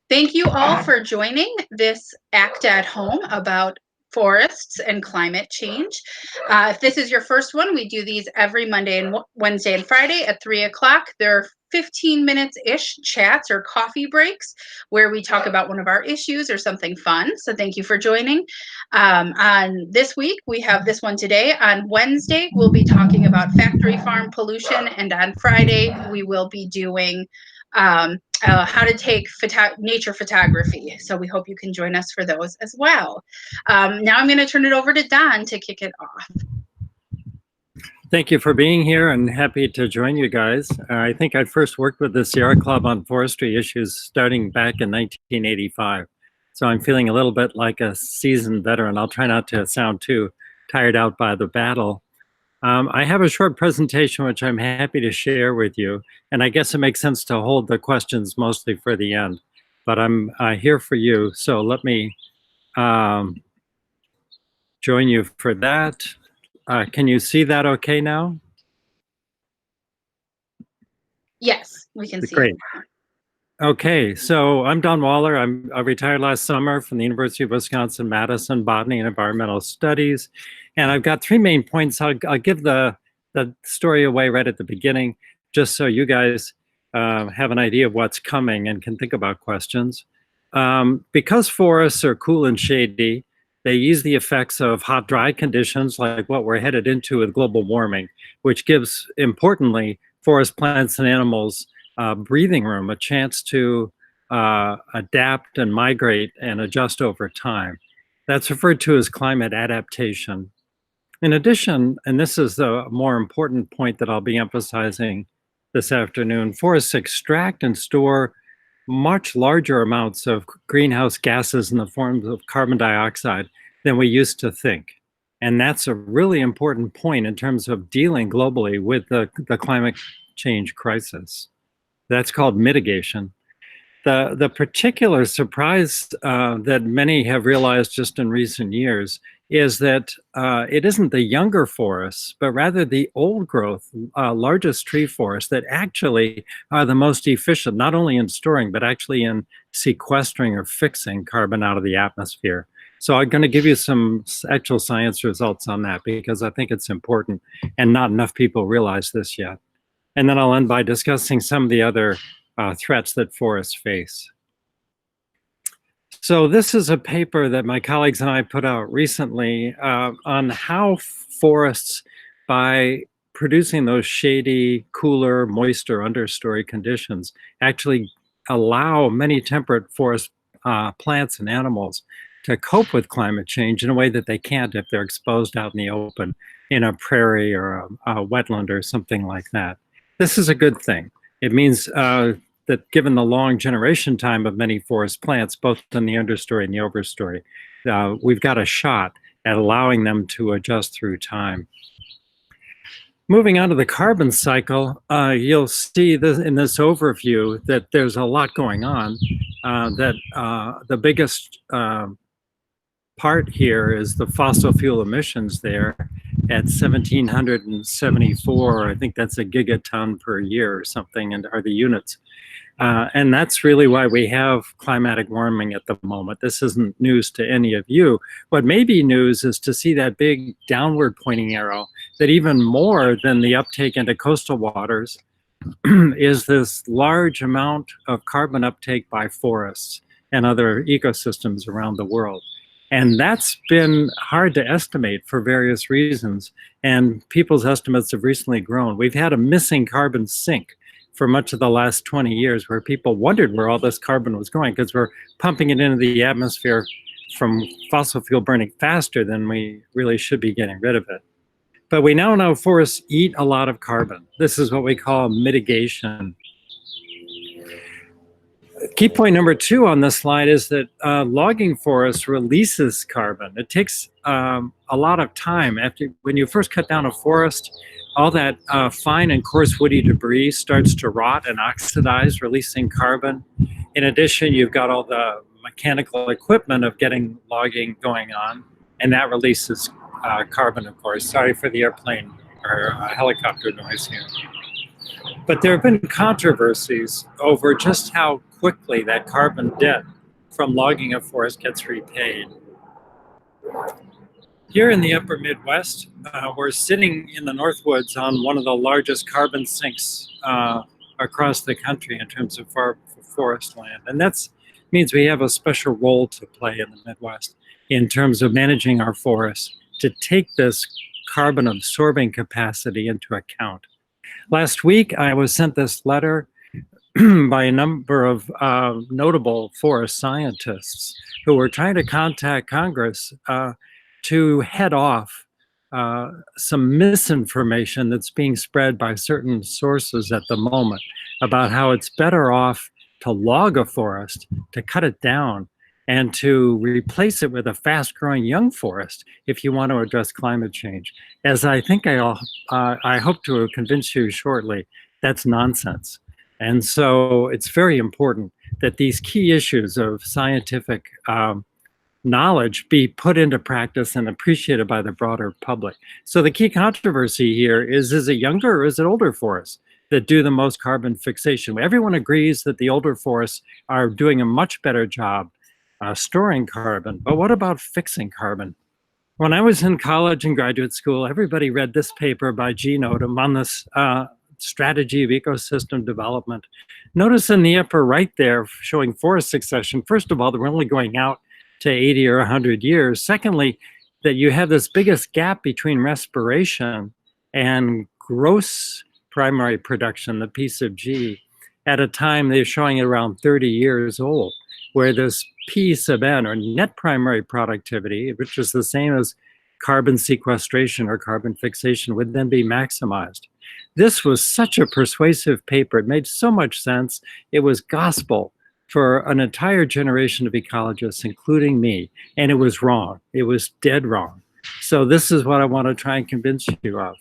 Thank you all for joining this Act at Home about forests and climate change. If this is your first one, we do these every Monday and Wednesday and Friday at 3 o'clock. There are 15 minutes-ish chats or coffee breaks where we talk about one of our issues or something fun. So thank you for joining. On this week, we have this one today. On Wednesday, we'll be talking about factory farm pollution. And on Friday, we will be doing how to take nature photography. So we hope you can join us for those as well. Now I'm going to turn it over to Don to kick it off. Thank you for being here and happy to join you guys. I think I first worked with the Sierra Club on forestry issues starting back in 1985. So I'm feeling a little bit like a seasoned veteran. I'll try not to sound too tired out by the battle. I have a short presentation which I'm happy to share with you, and I guess it makes sense to hold the questions mostly for the end, but I'm here for you, so let me join you for that. Can you see that okay now? Yes, we can see. Great. Okay, so I'm Don Waller. I retired last summer from the University of Wisconsin-Madison, Botany and Environmental Studies. And I've got three main points. I'll give the story away right at the beginning, just so you guys have an idea of what's coming and can think about questions. Because forests are cool and shady, they ease the effects of hot, dry conditions like what we're headed into with global warming, which gives, importantly, forest plants and animals breathing room, a chance to adapt and migrate and adjust over time. That's referred to as climate adaptation. In addition, and this is the more important point that I'll be emphasizing this afternoon, forests extract and store much larger amounts of greenhouse gases in the form of carbon dioxide than we used to think. And that's a really important point in terms of dealing globally with the climate change crisis. That's called mitigation. The particular surprise that many have realized just in recent years is that it isn't the younger forests, but rather the old growth, largest tree forests that actually are the most efficient, not only in storing, but actually in sequestering or fixing carbon out of the atmosphere. So I'm going to give you some actual science results on that because I think it's important and not enough people realize this yet. And then I'll end by discussing some of the other threats that forests face. So this is a paper that my colleagues and I put out recently on how forests, by producing those shady, cooler, moister understory conditions, actually allow many temperate forest plants and animals to cope with climate change in a way that they can't if they're exposed out in the open in a prairie or a wetland or something like that. This is a good thing. It means that given the long generation time of many forest plants, both in the understory and the overstory, we've got a shot at allowing them to adjust through time. Moving on to the carbon cycle, you'll see this, in this overview that there's a lot going on, that the biggest part here is the fossil fuel emissions there at 1,774, I think that's a gigaton per year or something, and are the units. And that's really why we have climatic warming at the moment. This isn't news to any of you. What may be news is to see that big downward pointing arrow, that even more than the uptake into coastal waters is this large amount of carbon uptake by forests and other ecosystems around the world. And that's been hard to estimate for various reasons. And people's estimates have recently grown. We've had a missing carbon sink for much of the last 20 years where people wondered where all this carbon was going because we're pumping it into the atmosphere from fossil fuel burning faster than we really should be getting rid of it. But we now know forests eat a lot of carbon. This is what we call mitigation. Key point number 2 on this slide is that logging forests releases carbon. It takes a lot of time. When you first cut down a forest, all that fine and coarse woody debris starts to rot and oxidize, releasing carbon. In addition, you've got all the mechanical equipment of getting logging going on, and that releases carbon, of course. Sorry for the airplane or helicopter noise here. But there have been controversies over just how quickly that carbon debt from logging a forest gets repaid. Here in the upper Midwest, we're sitting in the Northwoods on one of the largest carbon sinks across the country in terms of forest land. And that means we have a special role to play in the Midwest in terms of managing our forests to take this carbon absorbing capacity into account. Last week, I was sent this letter by a number of notable forest scientists who were trying to contact Congress to head off some misinformation that's being spread by certain sources at the moment about how it's better off to log a forest, to cut it down, and to replace it with a fast-growing young forest if you want to address climate change. As I think I hope to convince you shortly, that's nonsense. And so it's very important that these key issues of scientific knowledge be put into practice and appreciated by the broader public. So the key controversy here is it younger or is it older forests that do the most carbon fixation? Everyone agrees that the older forests are doing a much better job storing carbon, but what about fixing carbon? When I was in college and graduate school, everybody read this paper by Gene Odom on this strategy of ecosystem development. Notice in the upper right there, showing forest succession, first of all, they're only going out to 80 or 100 years. Secondly, that you have this biggest gap between respiration and gross primary production, the piece of G, at a time they're showing it around 30 years old, where this P sub n, or net primary productivity, which is the same as carbon sequestration or carbon fixation, would then be maximized. This was such a persuasive paper. It made so much sense. It was gospel for an entire generation of ecologists, including me, and it was wrong. It was dead wrong. So this is what I want to try and convince you of.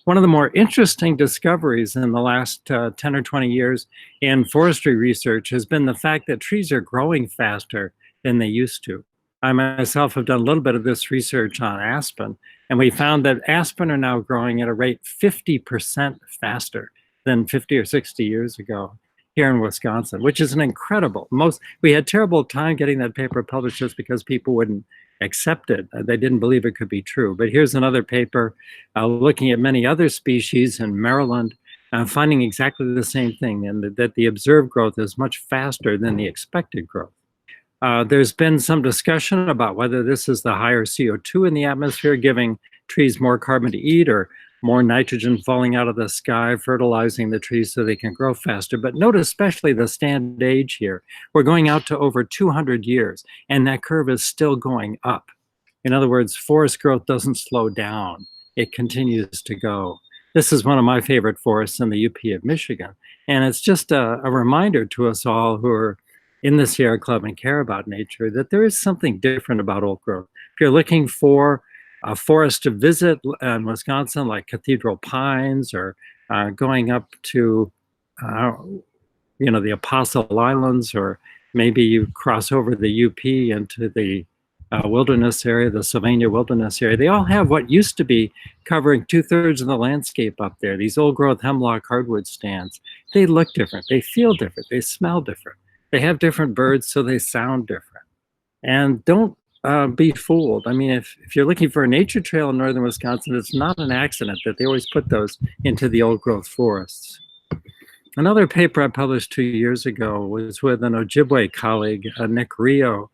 One of the more interesting discoveries in the last 10 or 20 years in forestry research has been the fact that trees are growing faster than they used to. I myself have done a little bit of this research on aspen, and we found that aspen are now growing at a rate 50% faster than 50 or 60 years ago here in Wisconsin, which is an incredible. We had terrible time getting that paper published just because people wouldn't accept it. They didn't believe it could be true. But here's another paper looking at many other species in Maryland, finding exactly the same thing, and that the observed growth is much faster than the expected growth. There's been some discussion about whether this is the higher CO2 in the atmosphere giving trees more carbon to eat, or more nitrogen falling out of the sky, fertilizing the trees so they can grow faster. But note especially the stand age here. We're going out to over 200 years, and that curve is still going up. In other words, forest growth doesn't slow down. It continues to go. This is one of my favorite forests in the UP of Michigan. And it's just a reminder to us all who are in the Sierra Club and care about nature that there is something different about old growth. If you're looking for a forest to visit in Wisconsin, like Cathedral Pines, or going up to, the Apostle Islands, or maybe you cross over the UP into the wilderness area, the Sylvania wilderness area. They all have what used to be covering 2/3 of the landscape up there. These old growth hemlock hardwood stands. They look different. They feel different. They smell different. They have different birds, so they sound different. And don't be fooled. I mean, if you're looking for a nature trail in northern Wisconsin, it's not an accident that they always put those into the old growth forests. Another paper I published 2 years ago was with an Ojibwe colleague, Nick Rio,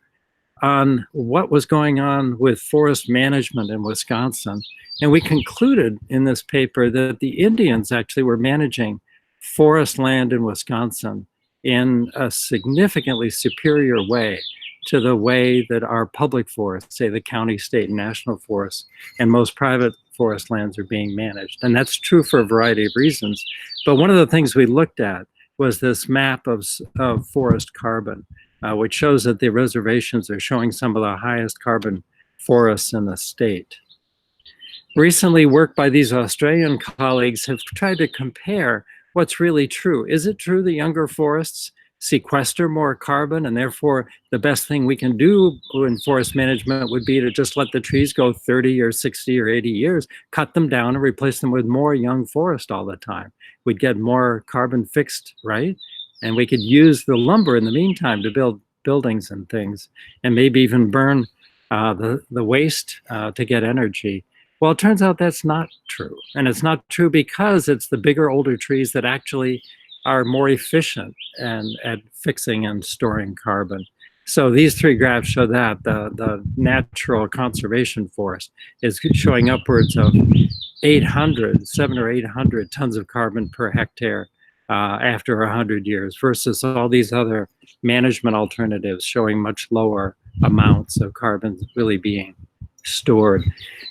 on what was going on with forest management in Wisconsin. And we concluded in this paper that the Indians actually were managing forest land in Wisconsin in a significantly superior way to the way that our public forests, say the county, state, and national forests, and most private forest lands are being managed. And that's true for a variety of reasons. But one of the things we looked at was this map of forest carbon, which shows that the reservations are showing some of the highest carbon forests in the state. Recently, work by these Australian colleagues have tried to compare what's really true. Is it true that younger forests sequester more carbon, and therefore the best thing we can do in forest management would be to just let the trees go 30 or 60 or 80 years, cut them down and replace them with more young forest all the time. We'd get more carbon fixed, right? And we could use the lumber in the meantime to build buildings and things, and maybe even burn the waste to get energy. Well, it turns out that's not true. And it's not true because it's the bigger, older trees that actually are more efficient at fixing and storing carbon. So these three graphs show that the natural conservation forest is showing upwards of 700 or 800 tons of carbon per hectare after 100 years, versus all these other management alternatives showing much lower amounts of carbon really being stored.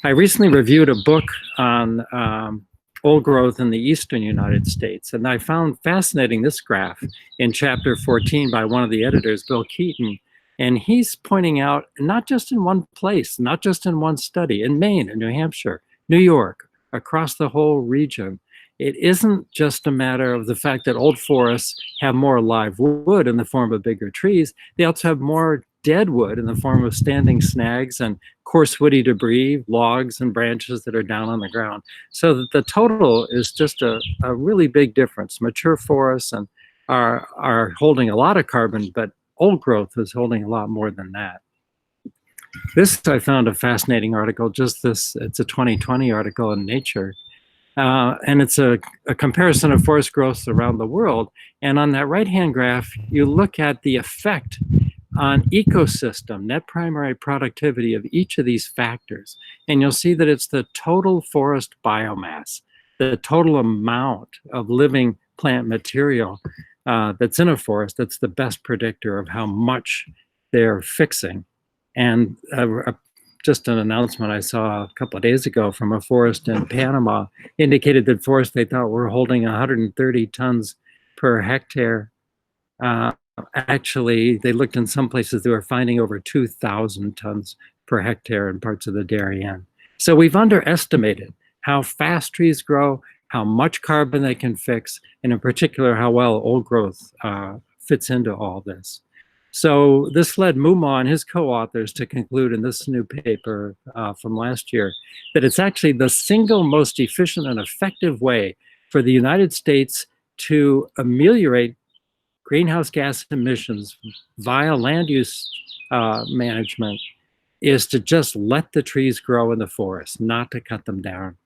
I recently reviewed a book on old growth in the eastern United States, and I found fascinating this graph in chapter 14 by one of the editors, Bill Keaton. And he's pointing out, not just in one place, not just in one study, in Maine and New Hampshire, New York, across the whole region, it isn't just a matter of the fact that old forests have more live wood in the form of bigger trees. They also have more dead wood in the form of standing snags and coarse woody debris, logs and branches that are down on the ground. So that the total is just a really big difference. Mature forests are holding a lot of carbon, but old growth is holding a lot more than that. This, I found a fascinating article, it's a 2020 article in Nature. And it's a comparison of forest growth around the world. And on that right-hand graph, you look at the effect on ecosystem, net primary productivity of each of these factors. And you'll see that it's the total forest biomass, the total amount of living plant material that's in a forest that's the best predictor of how much they're fixing. And just an announcement I saw a couple of days ago from a forest in Panama indicated that forests they thought were holding 130 tons per hectare. Actually, they looked in some places, they were finding over 2,000 tons per hectare in parts of the Darien. So we've underestimated how fast trees grow, how much carbon they can fix, and in particular, how well old growth fits into all this. So this led Mumma and his co-authors to conclude in this new paper from last year that it's actually the single most efficient and effective way for the United States to ameliorate greenhouse gas emissions via land use management is to just let the trees grow in the forest, not to cut them down.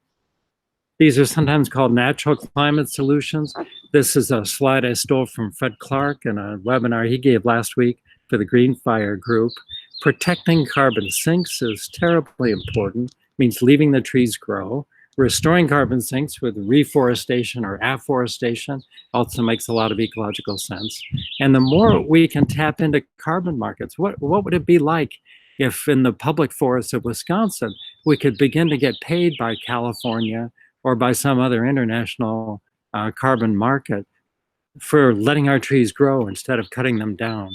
These are sometimes called natural climate solutions. This is a slide I stole from Fred Clark in a webinar he gave last week for the Green Fire group. Protecting carbon sinks is terribly important, means leaving the trees grow. Restoring carbon sinks with reforestation or afforestation also makes a lot of ecological sense. And the more we can tap into carbon markets, what would it be like if in the public forests of Wisconsin, we could begin to get paid by California or by some other international carbon market for letting our trees grow instead of cutting them down.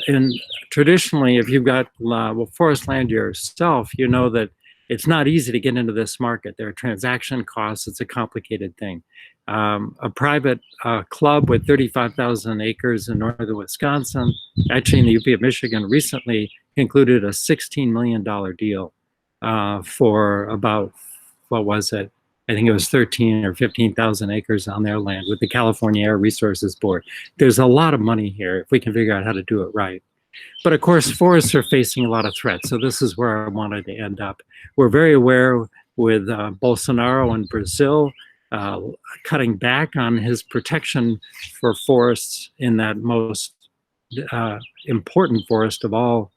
And traditionally, if you've got forest land yourself, you know that it's not easy to get into this market. There are transaction costs. It's a complicated thing. A private club with 35,000 acres in northern Wisconsin, actually in the UP of Michigan, recently concluded a $16 million deal for about, what was it? I think it was 13 or 15,000 acres on their land with the California Air Resources Board. There's a lot of money here if we can figure out how to do it right. But of course, forests are facing a lot of threats. So this is where I wanted to end up. We're very aware with Bolsonaro in Brazil cutting back on his protection for forests in that most important forest of all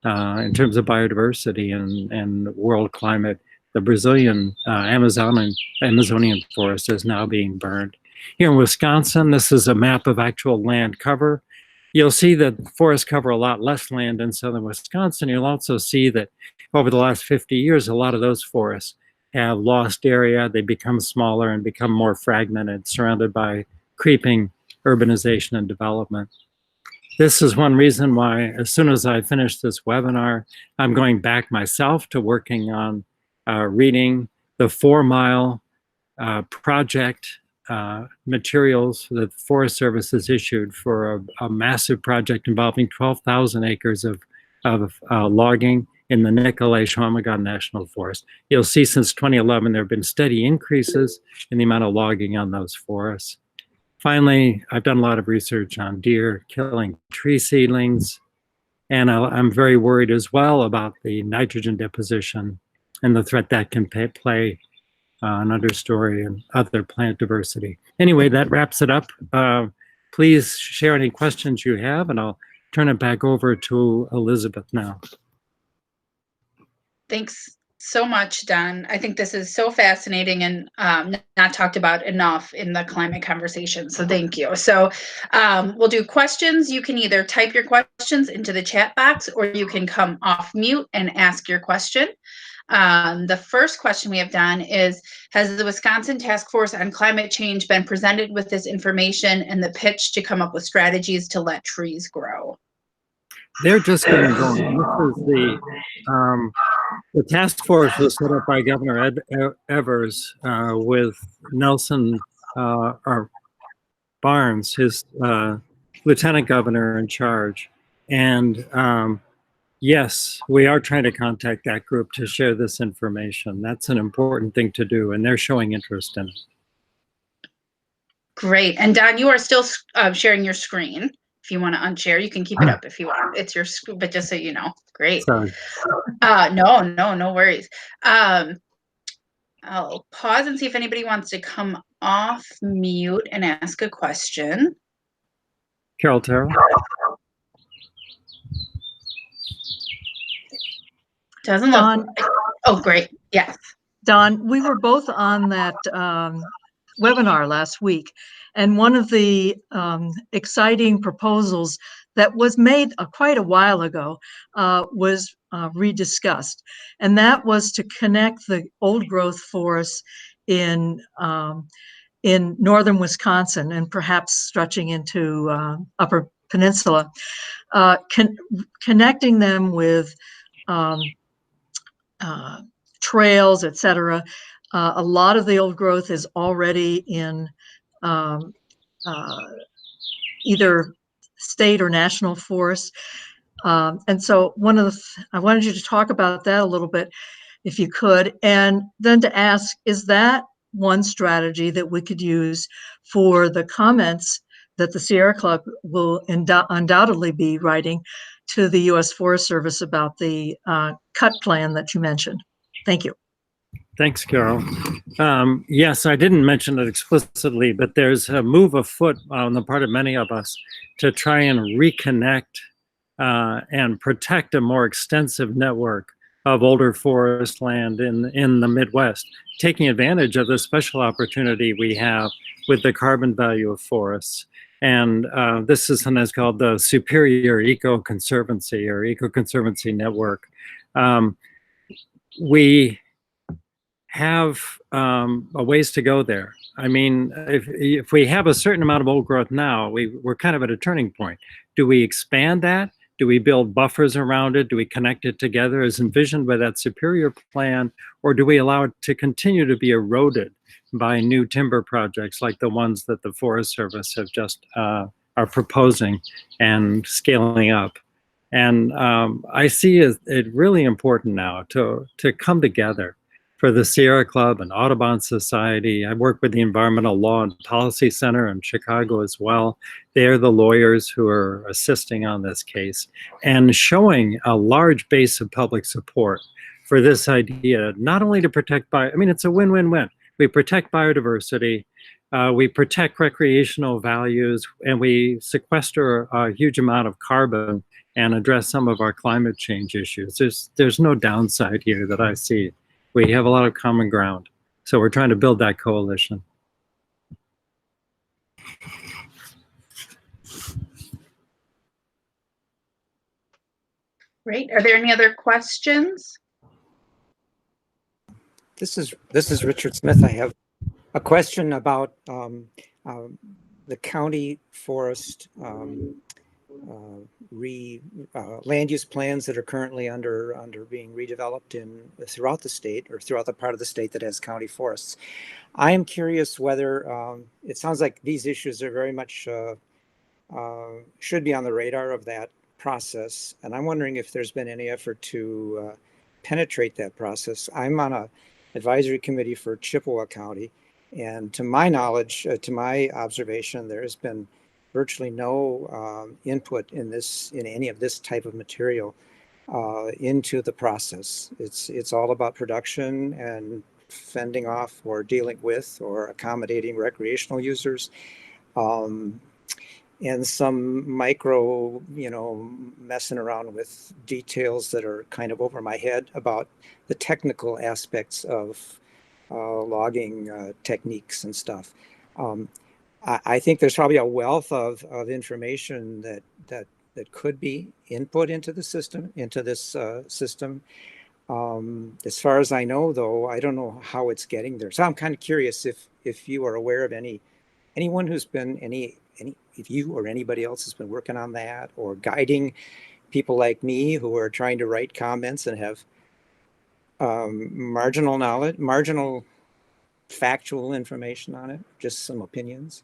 in terms of biodiversity and world climate. The Brazilian Amazonian forest is now being burned. Here in Wisconsin, this is a map of actual land cover. You'll see that forests cover a lot less land in southern Wisconsin. You'll also see that over the last 50 years, a lot of those forests have lost area. They become smaller and become more fragmented, surrounded by creeping urbanization and development. This is one reason why, as soon as I finish this webinar, I'm going back myself to working on reading the 4 Mile project materials that the Forest Service has issued for a massive project involving 12,000 acres of logging in the Nicolet-Shawmagog National Forest. You'll see since 2011, there have been steady increases in the amount of logging on those forests. Finally, I've done a lot of research on deer killing tree seedlings, and I'm very worried as well about the nitrogen deposition and the threat that can play on understory and other plant diversity. Anyway, that wraps it up. Please share any questions you have, and I'll turn it back over to Elizabeth now. Thanks so much, Don. I think this is so fascinating and not talked about enough in the climate conversation. So thank you. So we'll do questions. You can either type your questions into the chat box, or you can come off mute and ask your question. The first question we have, Don, is, has the Wisconsin Task Force on Climate Change been presented with this information and the pitch to come up with strategies to let trees grow? They're just getting going. This is the task force was set up by Governor Evers with Nelson or Barnes, his lieutenant governor in charge. And yes, we are trying to contact that group to share this information. That's an important thing to do, and they're showing interest in it. Great. And Don, you are still sharing your screen. If you want to unshare, you can keep it up if you want. It's your screen, but just so you know. Great. Sorry. No worries. I'll pause and see if anybody wants to come off mute and ask a question. Carol Terrell. Doesn't look. Oh, great. Yes. Don, we were both on that webinar last week, and one of the exciting proposals that was made quite a while ago was rediscussed, and that was to connect the old growth forests in northern Wisconsin and perhaps stretching into Upper Peninsula, connecting them with trails, etc. A lot of the old growth is already in either state or national forests. And so I wanted you to talk about that a little bit, if you could, and then to ask, is that one strategy that we could use for the comments that the Sierra Club will undoubtedly be writing to the U.S. Forest Service about the cut plan that you mentioned? Thank you. Thanks, Carol. Yes, I didn't mention it explicitly, but there's a move afoot on the part of many of us to try and reconnect and protect a more extensive network of older forest land in the Midwest, taking advantage of the special opportunity we have with the carbon value of forests. And this is something that's called the Superior Eco-Conservancy or Eco-Conservancy Network. We have a ways to go there. I mean, if we have a certain amount of old growth now, we're kind of at a turning point. Do we expand that? Do we build buffers around it? Do we connect it together as envisioned by that Superior plan? Or do we allow it to continue to be eroded by new timber projects like the ones that the Forest Service have just are proposing and scaling up? And I see it really important now to come together for the Sierra Club and Audubon Society. I work with the Environmental Law and Policy Center in Chicago as well. They're the lawyers who are assisting on this case and showing a large base of public support for this idea, not only to protect it's a win-win-win. We protect biodiversity, we protect recreational values, and we sequester a huge amount of carbon and address some of our climate change issues. There's no downside here that I see. We have a lot of common ground. So we're trying to build that coalition. Great. Are there any other questions? This is Richard Smith. I have a question about the county forest land use plans that are currently under being redeveloped throughout the state, or throughout the part of the state that has county forests. I am curious whether it sounds like these issues are very much should be on the radar of that process, and I'm wondering if there's been any effort to penetrate that process. I'm on a advisory committee for Chippewa County, and to my knowledge, to my observation, there has been virtually no input in any of this type of material into the process. It's all about production and fending off or dealing with or accommodating recreational users, and some micro, messing around with details that are kind of over my head about the technical aspects of logging techniques and stuff. I think there's probably a wealth of information that could be input into the system, into this system. As far as I know, though, I don't know how it's getting there. So I'm kind of curious if you are aware of anyone who's been if you or anybody else has been working on that, or guiding people like me who are trying to write comments and have marginal knowledge, marginal factual information on it, just some opinions.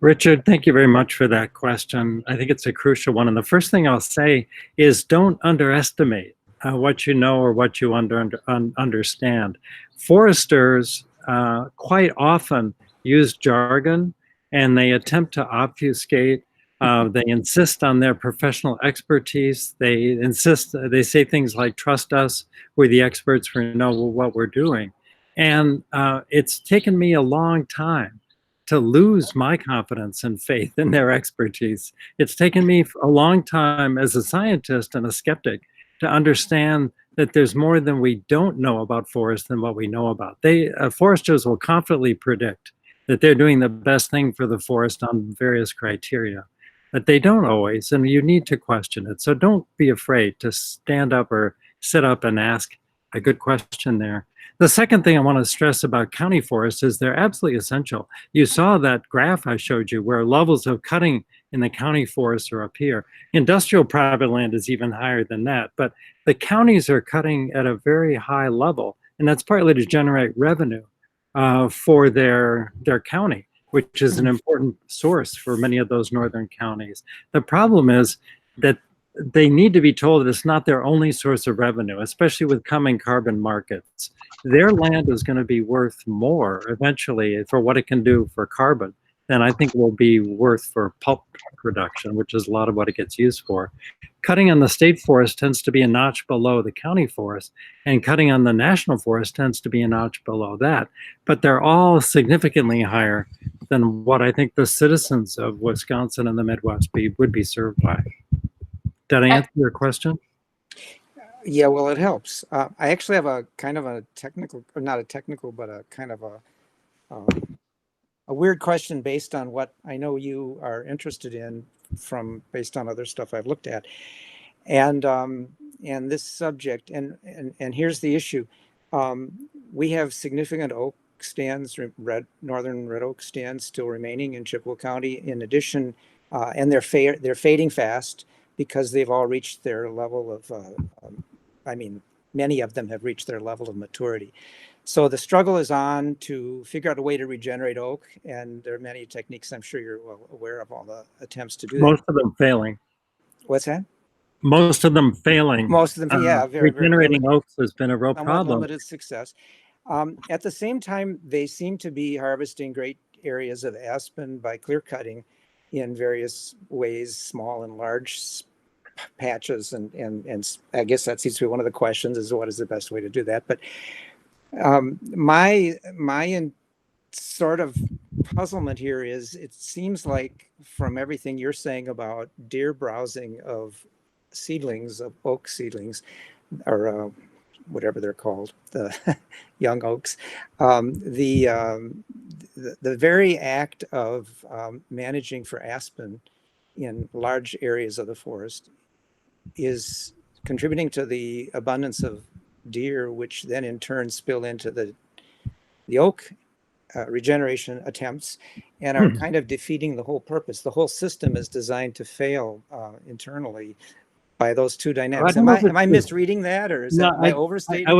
Richard, thank you very much for that question. I think it's a crucial one. And the first thing I'll say is don't underestimate what you know or what you understand. Foresters quite often use jargon, and they attempt to obfuscate. They insist on their professional expertise. They say things like, trust us, we're the experts, we know what we're doing. And it's taken me a long time to lose my confidence and faith in their expertise. It's taken me a long time as a scientist and a skeptic to understand that there's more than we don't know about forests than what we know about. Foresters will confidently predict that they're doing the best thing for the forest on various criteria, but they don't always, and you need to question it. So don't be afraid to stand up or sit up and ask a good question there. The second thing I want to stress about county forests is they're absolutely essential. You saw that graph I showed you where levels of cutting in the county forests are up here. Industrial private land is even higher than that, but the counties are cutting at a very high level, and that's partly to generate revenue for their county, which is an important source for many of those northern counties. The problem is that they need to be told that it's not their only source of revenue, especially with coming carbon markets. Their land is going to be worth more eventually for what it can do for carbon than I think will be worth for pulp production, which is a lot of what it gets used for. Cutting on the state forest tends to be a notch below the county forest, and cutting on the national forest tends to be a notch below that. But they're all significantly higher than what I think the citizens of Wisconsin and the Midwest would be served by. Did I answer your question? Yeah, well, it helps. I actually have a kind of a technical, or not a technical, but a kind of a weird question based on what I know you are interested in based on other stuff I've looked at, and this subject, and here's the issue. We have significant oak stands, northern red oak stands still remaining in Chippewa County. In addition, and they're fading fast because they've all reached their level of, many of them have reached their level of maturity. So the struggle is on to figure out a way to regenerate oak, and there are many techniques. I'm sure you're well aware of all the attempts to do that. Most of them failing. What's that? Most of them failing. Most of them, yeah. Regenerating oaks has been a real problem. Limited success. At the same time, they seem to be harvesting great areas of aspen by clear cutting in various ways, small and large patches, and I guess that seems to be one of the questions: is what is the best way to do that? But my sort of puzzlement here is, it seems like from everything you're saying about deer browsing of seedlings, of oak seedlings, or whatever they're called, the young oaks, the very act of managing for aspen in large areas of the forest is contributing to the abundance of deer, which then in turn spill into the oak regeneration attempts and are kind of defeating the whole purpose. The whole system is designed to fail internally by those two dynamics. Am I misreading that, or is that, am I overstating? I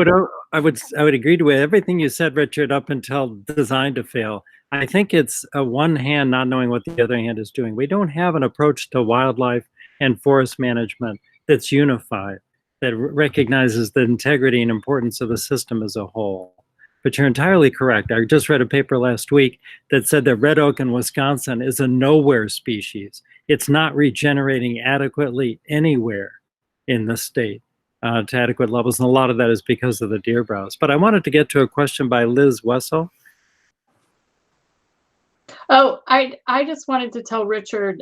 would agree with everything you said, Richard, up until designed to fail. I think it's one hand not knowing what the other hand is doing. We don't have an approach to wildlife and forest management that's unified, that recognizes the integrity and importance of the system as a whole. But you're entirely correct. I just read a paper last week that said that red oak in Wisconsin is a nowhere species. It's not regenerating adequately anywhere in the state to adequate levels. And a lot of that is because of the deer browse. But I wanted to get to a question by Liz Wessel. Oh, I just wanted to tell Richard,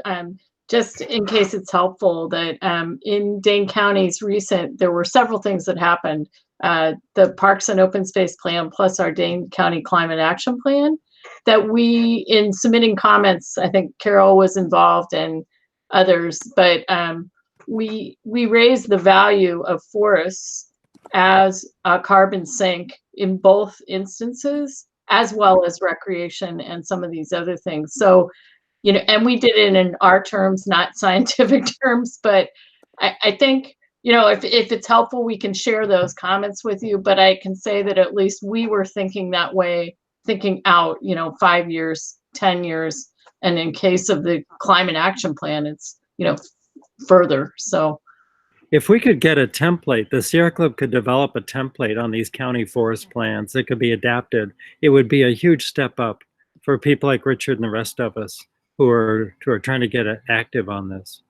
just in case it's helpful, that in Dane County's recent, there were several things that happened. The Parks and Open Space Plan plus our Dane County Climate Action Plan, that we, in submitting comments, I think Carol was involved and others, but we raised the value of forests as a carbon sink in both instances, as well as recreation and some of these other things. So, you know, and we did it in our terms, not scientific terms, but I think, you know, if it's helpful, we can share those comments with you, but I can say that at least we were thinking that way, thinking out, you know, 5 years, 10 years. And in case of the climate action plan, it's, you know, further. So if we could get a template, the Sierra Club could develop a template on these county forest plans that could be adapted. It would be a huge step up for people like Richard and the rest of us who are trying to get active on this.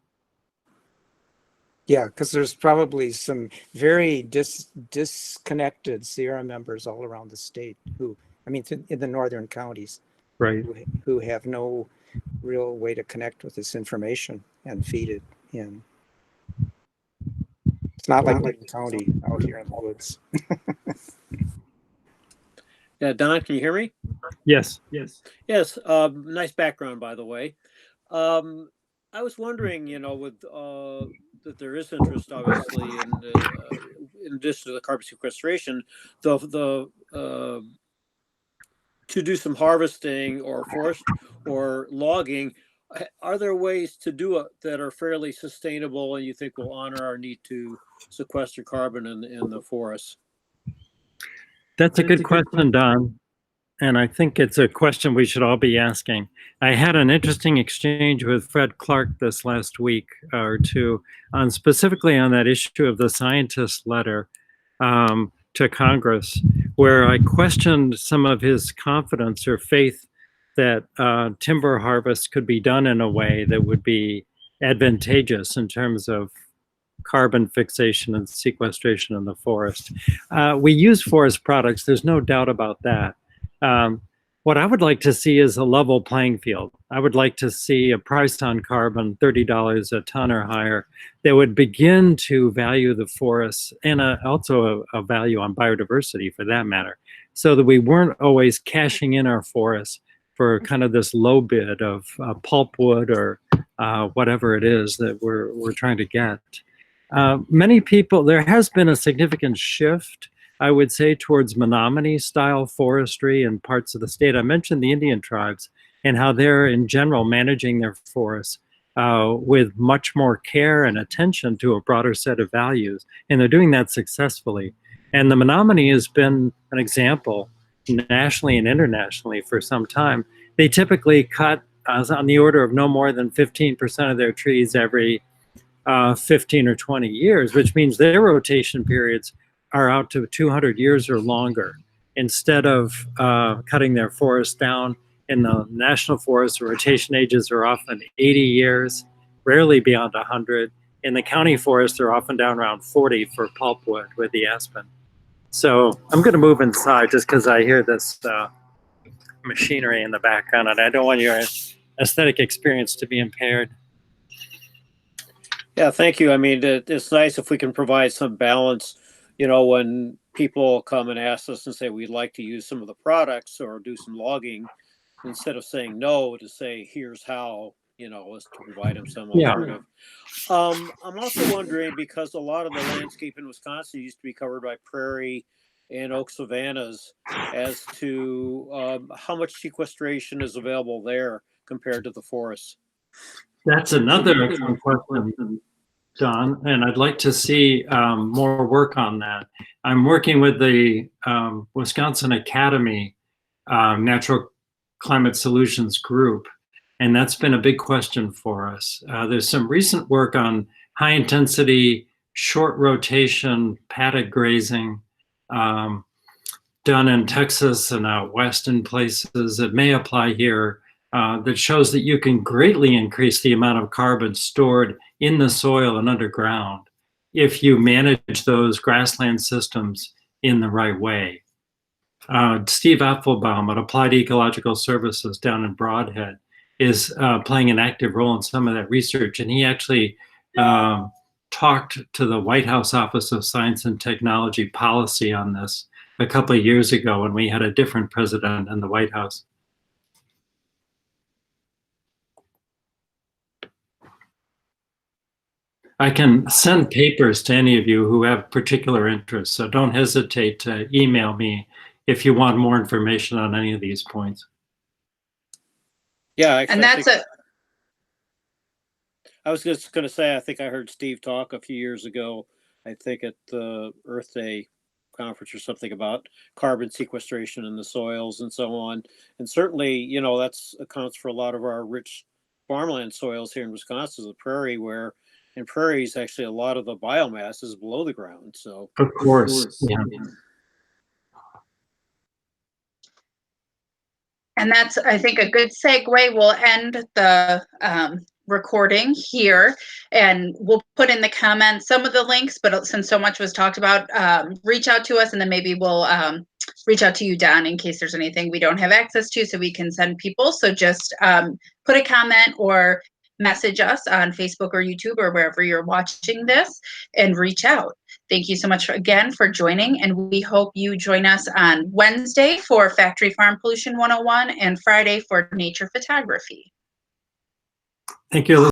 Yeah, because there's probably some very disconnected Sierra members all around the state who, I mean, in the northern counties, right, who have no real way to connect with this information and feed it in. It's not like Dane County out here in the woods. Yeah, Don, can you hear me? Yes. Nice background, by the way. I was wondering, you know, with that there is interest, obviously, in addition to the carbon sequestration, to do some harvesting or forest or logging. Are there ways to do it that are fairly sustainable and you think will honor our need to sequester carbon in the forests? That's a good question, Don. And I think it's a question we should all be asking. I had an interesting exchange with Fred Clark this last week or two on specifically on that issue of the scientist letter to Congress, where I questioned some of his confidence or faith that timber harvest could be done in a way that would be advantageous in terms of carbon fixation and sequestration in the forest. We use forest products, there's no doubt about that. What I would like to see is a level playing field. I would like to see a price on carbon, $30 a ton or higher, that would begin to value the forests and also a value on biodiversity for that matter, so that we weren't always cashing in our forests for kind of this low bid of pulpwood or whatever it is that we're trying to get. Many people, there has been a significant shift, I would say, towards Menominee style forestry in parts of the state. I mentioned the Indian tribes and how they're in general managing their forests with much more care and attention to a broader set of values. And they're doing that successfully. And the Menominee has been an example nationally and internationally for some time. They typically cut on the order of no more than 15% of their trees every 15 or 20 years, which means their rotation periods are out to 200 years or longer. Instead of cutting their forest down in the national forest, the rotation ages are often 80 years, rarely beyond 100. In the county forest, they're often down around 40 for pulpwood with the aspen. So I'm going to move inside just because I hear this machinery in the background, and I don't want your aesthetic experience to be impaired. Yeah, thank you. I mean, it's nice if we can provide some balance, you know, when people come and ask us and say we'd like to use some of the products or do some logging, instead of saying no, to say here's how, you know, let's provide them some alternative. I'm also wondering, because a lot of the landscape in Wisconsin used to be covered by prairie and oak savannas as to how much sequestration is available there compared to the forests. That's another excellent question, Don, and I'd like to see more work on that. I'm working with the Wisconsin Academy Natural Climate Solutions Group, and that's been a big question for us. There's some recent work on high intensity, short rotation, paddock grazing done in Texas and out west in places that may apply here that shows that you can greatly increase the amount of carbon stored in the soil and underground if you manage those grassland systems in the right way. Steve Apfelbaum at Applied Ecological Services down in Broadhead is playing an active role in some of that research, and he actually talked to the White House Office of Science and Technology Policy on this a couple of years ago when we had a different president in the White House. I can send papers to any of you who have particular interests, so don't hesitate to email me if you want more information on any of these points. Yeah, And that's a I was just going to say, I think I heard Steve talk a few years ago, I think at the Earth Day conference or something, about carbon sequestration in the soils and so on. And certainly, you know, that's accounts for a lot of our rich farmland soils here in Wisconsin, the prairie, where in prairies, actually a lot of the biomass is below the ground. So Of course, yeah. And that's, I think, a good segue. We'll end the recording here, and we'll put in the comments some of the links, but since so much was talked about, reach out to us, and then maybe we'll reach out to you, Don, in case there's anything we don't have access to, so we can send people. So just put a comment or message us on Facebook or YouTube or wherever you're watching this, and reach out. Thank you so much again for joining, and we hope you join us on Wednesday for Factory Farm Pollution 101 and Friday for Nature Photography. Thank you.